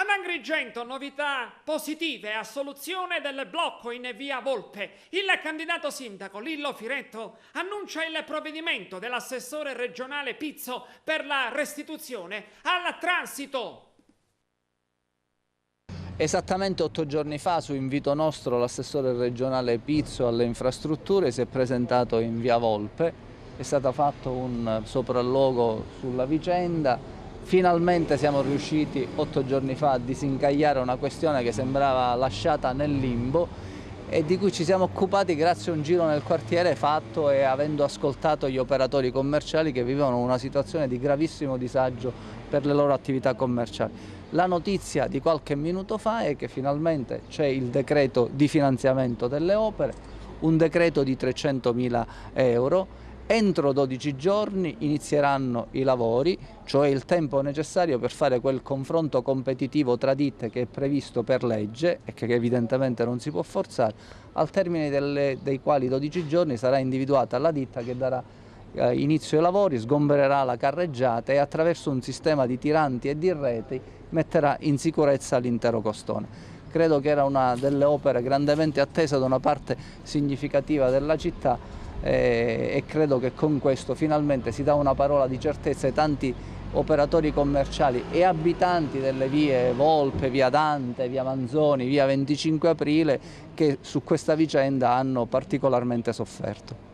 Agrigento, novità positive a soluzione del blocco in via Volpe. Il candidato sindaco Lillo Firetto annuncia il provvedimento dell'assessore regionale Pizzo per la restituzione al transito. Esattamente 8 giorni fa, su invito nostro, l'assessore regionale Pizzo alle infrastrutture si è presentato in via Volpe, è stato fatto un sopralluogo sulla vicenda. Finalmente siamo riusciti 8 giorni fa a disincagliare una questione che sembrava lasciata nel limbo e di cui ci siamo occupati grazie a un giro nel quartiere fatto e avendo ascoltato gli operatori commerciali che vivevano una situazione di gravissimo disagio per le loro attività commerciali. La notizia di qualche minuto fa è che finalmente c'è il decreto di finanziamento delle opere, un decreto di 300.000 euro. Entro 12 giorni inizieranno i lavori, cioè il tempo necessario per fare quel confronto competitivo tra ditte che è previsto per legge e che evidentemente non si può forzare, al termine dei quali 12 giorni sarà individuata la ditta che darà inizio ai lavori, sgombererà la carreggiata e attraverso un sistema di tiranti e di reti metterà in sicurezza l'intero costone. Credo che era una delle opere grandemente attesa da una parte significativa della città e credo che con questo finalmente si dà una parola di certezza ai tanti operatori commerciali e abitanti delle vie Volpe, via Dante, via Manzoni, via 25 Aprile che su questa vicenda hanno particolarmente sofferto.